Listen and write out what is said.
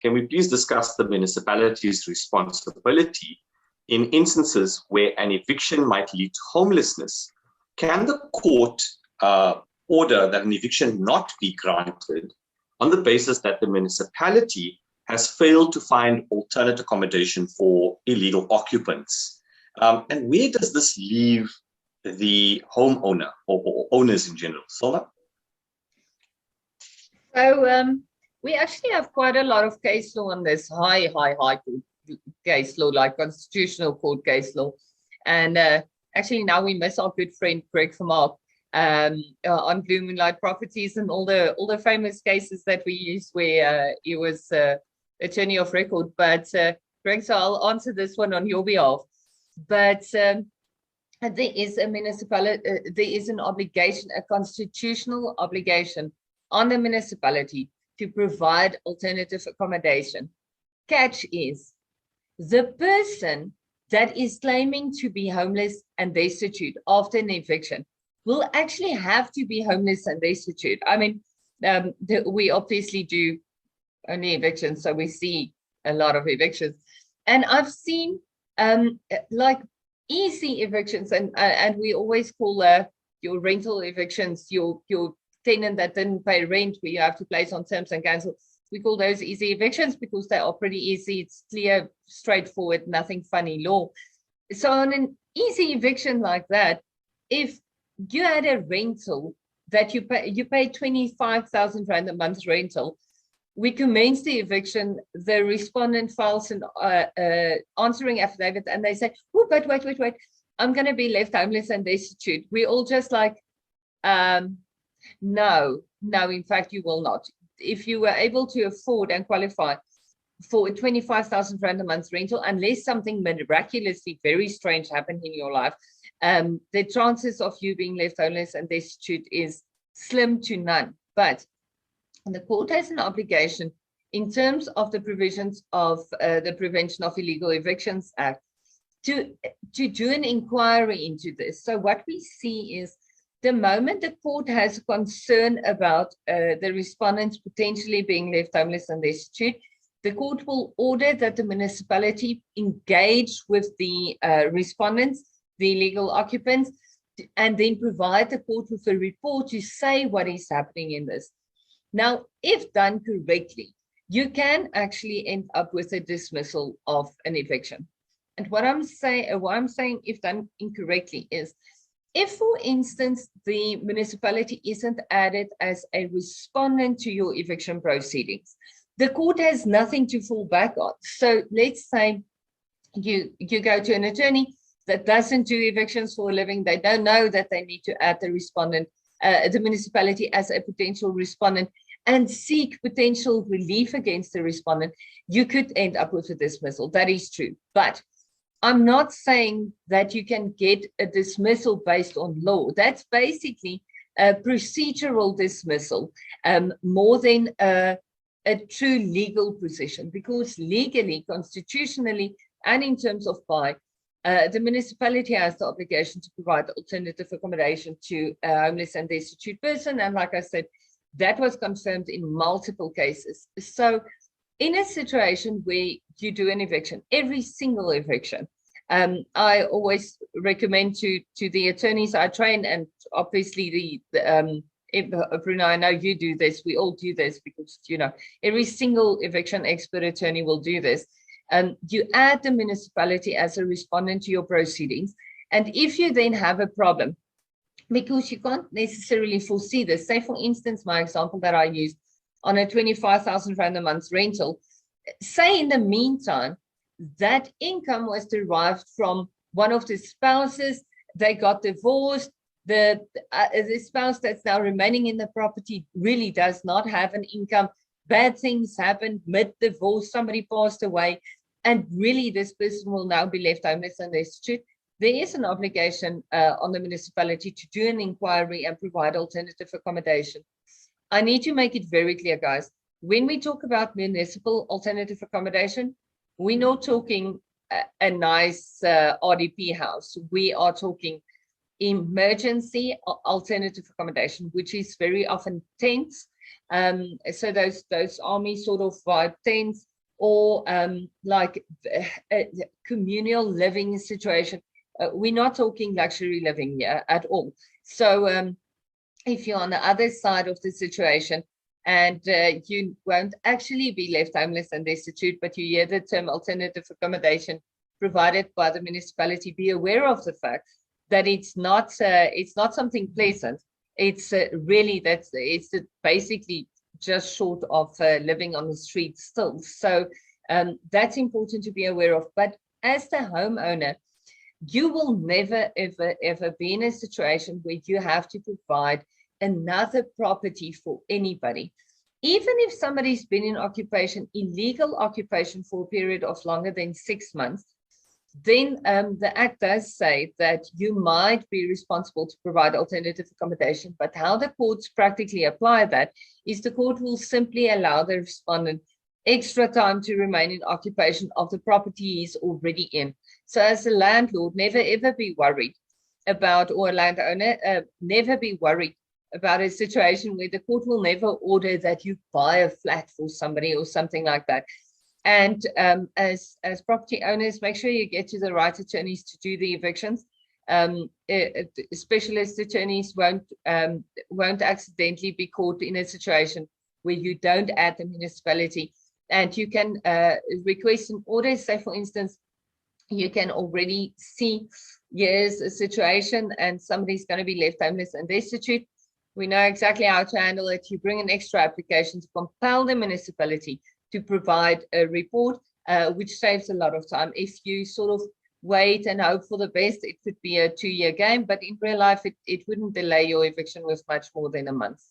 can we please discuss the municipality's responsibility in instances where an eviction might lead to homelessness? Can the court order that an eviction not be granted on the basis that the municipality has failed to find alternate accommodation for illegal occupants? And where does this leave the homeowner or owners in general? Cilna? So we actually have quite a lot of case law on this, high court case law, like constitutional court case law. And actually now we miss our good friend Greg Vermaak on Blue Moonlight Properties and all the famous cases that we use where he was attorney of record. But Greg, so I'll answer this one on your behalf. But there is a municipality, there is an obligation, a constitutional obligation on the municipality to provide alternative accommodation. Catch is the person that is claiming to be homeless and destitute after an eviction will actually have to be homeless and destitute. I mean, we obviously do only evictions, so we see a lot of evictions. And I've seen like easy evictions, and we always call your rental evictions, your tenant that didn't pay rent, where you have to place on terms and cancel. We call those easy evictions because they are pretty easy. It's clear, straightforward, nothing funny law. So on an easy eviction like that, if you had a rental that you pay 25,000 Rand a month rental, we commence the eviction, the respondent files an answering affidavit, and they say, oh, but wait, I'm going to be left homeless and destitute. We all just like, no, in fact, you will not. If you were able to afford and qualify for a 25,000 Rand a month rental, unless something miraculously very strange happened in your life, the chances of you being left homeless and destitute is slim to none. But the court has an obligation in terms of the provisions of the Prevention of Illegal Evictions Act to do an inquiry into this. So what we see is the moment the court has concern about the respondents potentially being left homeless and destitute, the court will order that the municipality engage with the respondents, the illegal occupants, and then provide the court with a report to say what is happening in this. Now, if done correctly, you can actually end up with a dismissal of an eviction. And what I'm saying if done incorrectly is, if, for instance, the municipality isn't added as a respondent to your eviction proceedings, the court has nothing to fall back on. So let's say you go to an attorney that doesn't do evictions for a living. They don't know that they need to add the respondent, the municipality as a potential respondent, and seek potential relief against the respondent. You could end up with a dismissal. That is true. But I'm not saying that you can get a dismissal based on law. That's basically a procedural dismissal, more than a true legal position, because legally, constitutionally, and in terms of by, the municipality has the obligation to provide alternative accommodation to a homeless and destitute person. And like I said, that was confirmed in multiple cases. So in a situation where you do an eviction, every single eviction, I always recommend to the attorneys I train, and obviously Bruno, I know you do this, we all do this, because, you know, every single eviction expert attorney will do this. You add the municipality as a respondent to your proceedings. And if you then have a problem, because you can't necessarily foresee this, say, for instance, my example that I used on a 25,000 Rand a month rental, say in the meantime, that income was derived from one of the spouses, they got divorced, the spouse that's now remaining in the property really does not have an income, bad things happened mid-divorce, somebody passed away, and really this person will now be left homeless and destitute. There is an obligation on the municipality to do an inquiry and provide alternative accommodation. I need to make it very clear, guys, when we talk about municipal alternative accommodation, we're not talking a nice RDP house. We are talking emergency alternative accommodation, which is very often tents, So those army sort of vibe tents, or like a communal living situation. We're not talking luxury living here at all. So if you're on the other side of the situation, and you won't actually be left homeless and destitute, but you hear the term alternative accommodation provided by the municipality, be aware of the fact that it's not something pleasant. It's really it's basically just short of living on the street still. So that's important to be aware of. But as the homeowner, you will never, ever, ever be in a situation where you have to provide another property for anybody. Even if somebody's been in occupation, illegal occupation, for a period of longer than 6 months, then the Act does say that you might be responsible to provide alternative accommodation. But how the courts practically apply that is the court will simply allow the respondent extra time to remain in occupation of the property he's already in. So as a landlord, never ever be worried about, or a landowner, never be worried about a situation where the court will never order that you buy a flat for somebody or something like that. And as property owners, make sure you get to the right attorneys to do the evictions. Specialist attorneys won't accidentally be caught in a situation where you don't add the municipality. And you can request an order. Say, for instance, you can already see, here's a situation and somebody's going to be left homeless and destitute. We know exactly how to handle it. You bring an extra application to compel the municipality to provide a report, which saves a lot of time. If you sort of wait and hope for the best, it could be a 2-year game, but in real life, it wouldn't delay your eviction with much more than a month.